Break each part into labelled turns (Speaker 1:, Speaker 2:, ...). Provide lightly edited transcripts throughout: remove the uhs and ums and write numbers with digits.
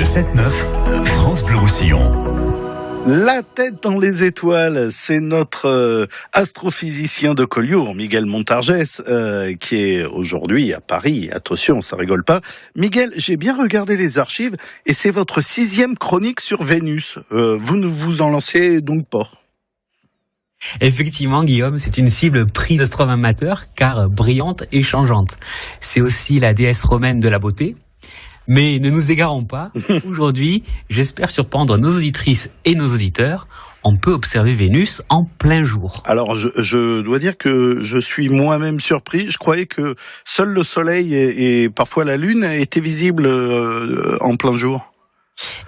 Speaker 1: Le 7-9, France Bleu Roussillon.
Speaker 2: La tête dans les étoiles, c'est notre astrophysicien de Collioure, Miguel Montargès, qui est aujourd'hui à Paris. Attention, ça rigole pas. Miguel, j'ai bien regardé les archives et c'est votre 6e chronique sur Vénus. Vous ne vous en lancez donc pas?
Speaker 3: Effectivement, Guillaume, c'est une cible prise d'astronomes amateurs, car brillante et changeante. C'est aussi la déesse romaine de la beauté. Mais ne nous égarons pas. Aujourd'hui, j'espère surprendre nos auditrices et nos auditeurs. On peut observer Vénus en plein jour.
Speaker 2: Alors, je dois dire que je suis moi-même surpris. Je croyais que seul le Soleil et parfois la Lune étaient visibles en plein jour.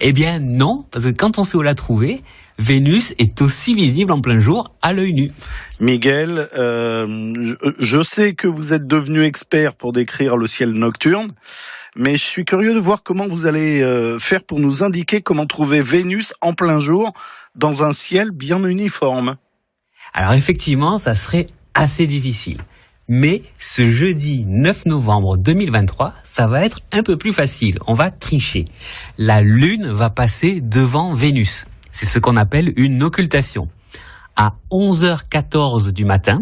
Speaker 3: Eh bien non, parce que quand on sait où la trouver, Vénus est aussi visible en plein jour à l'œil nu.
Speaker 2: Miguel, je sais que vous êtes devenu expert pour décrire le ciel nocturne, mais je suis curieux de voir comment vous allez faire pour nous indiquer comment trouver Vénus en plein jour dans un ciel bien uniforme.
Speaker 3: Alors effectivement, ça serait assez difficile. Mais ce jeudi 9 novembre 2023, ça va être un peu plus facile. On va tricher. La Lune va passer devant Vénus. C'est ce qu'on appelle une occultation. À 11h14 du matin,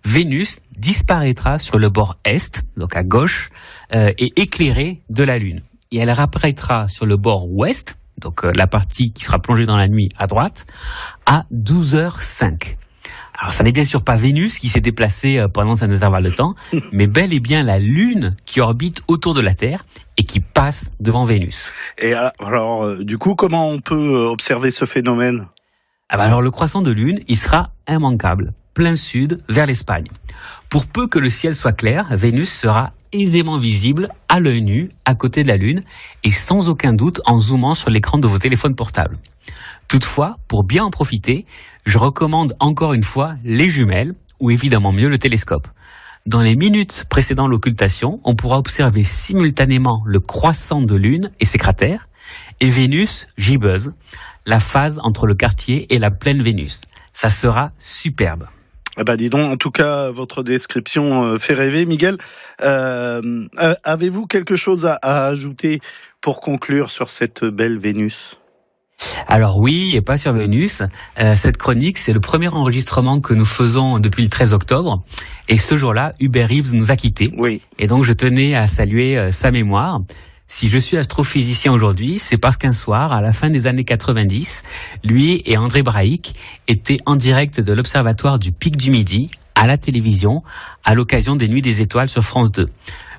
Speaker 3: Vénus disparaîtra sur le bord est, donc à gauche, et éclairée de la Lune. Et elle réapparaîtra sur le bord ouest, donc la partie qui sera plongée dans la nuit à droite, à 12h05. Alors, ça n'est bien sûr pas Vénus qui s'est déplacée pendant cet intervalle de temps, mais bel et bien la Lune qui orbite autour de la Terre et qui passe devant Vénus.
Speaker 2: Et alors, du coup, comment on peut observer ce phénomène ?
Speaker 3: Alors, le croissant de Lune, il sera immanquable, plein sud, vers l'Espagne. Pour peu que le ciel soit clair, Vénus sera aisément visible à l'œil nu, à côté de la Lune, et sans aucun doute en zoomant sur l'écran de vos téléphones portables. Toutefois, pour bien en profiter, je recommande encore une fois les jumelles, ou évidemment mieux le télescope. Dans les minutes précédant l'occultation, on pourra observer simultanément le croissant de Lune et ses cratères, et Vénus gibbeuse, la phase entre le quartier et la pleine Vénus. Ça sera superbe.
Speaker 2: Eh ben dis donc, en tout cas, votre description fait rêver, Miguel. Avez-vous quelque chose à ajouter pour conclure sur cette belle Vénus ?
Speaker 3: Alors oui, et pas sur Vénus. Cette chronique, c'est le premier enregistrement que nous faisons depuis le 13 octobre. Et ce jour-là, Hubert Reeves nous a quittés.
Speaker 2: Oui.
Speaker 3: Et donc je tenais à saluer sa mémoire. Si je suis astrophysicien aujourd'hui, c'est parce qu'un soir, à la fin des années 90, lui et André Braic étaient en direct de l'observatoire du Pic du Midi, à la télévision, à l'occasion des Nuits des Étoiles sur France 2.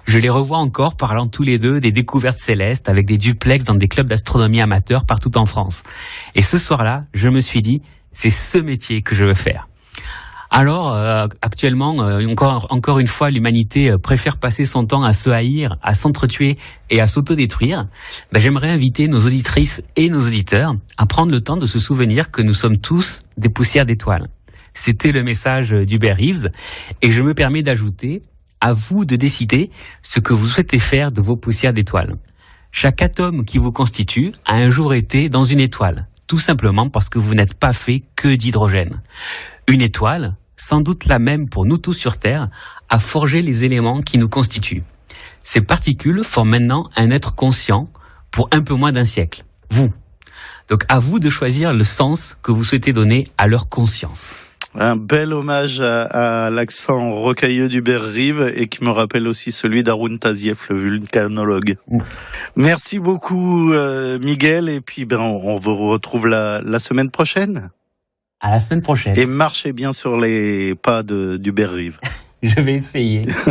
Speaker 3: Je les revois encore parlant tous les deux des découvertes célestes avec des duplex dans des clubs d'astronomie amateurs partout en France. Et ce soir-là, je me suis dit, c'est ce métier que je veux faire. Alors, actuellement, encore une fois, l'humanité préfère passer son temps à se haïr, à s'entretuer et à s'autodétruire. J'aimerais inviter nos auditrices et nos auditeurs à prendre le temps de se souvenir que nous sommes tous des poussières d'étoiles. C'était le message d'Hubert Reeves et je me permets d'ajouter, à vous de décider ce que vous souhaitez faire de vos poussières d'étoiles. Chaque atome qui vous constitue a un jour été dans une étoile, tout simplement parce que vous n'êtes pas fait que d'hydrogène. Une étoile, sans doute la même pour nous tous sur Terre, a forgé les éléments qui nous constituent. Ces particules forment maintenant un être conscient pour un peu moins d'un siècle, vous. Donc à vous de choisir le sens que vous souhaitez donner à leur conscience.
Speaker 2: Un bel hommage à l'accent rocailleux d'Hubert Reeves et qui me rappelle aussi celui d'Arun Tazieff, le vulcanologue. Merci beaucoup Miguel, et puis on vous retrouve la semaine prochaine.
Speaker 3: À la semaine prochaine.
Speaker 2: Et marchez bien sur les pas d'Hubert Reeves.
Speaker 3: Je vais essayer.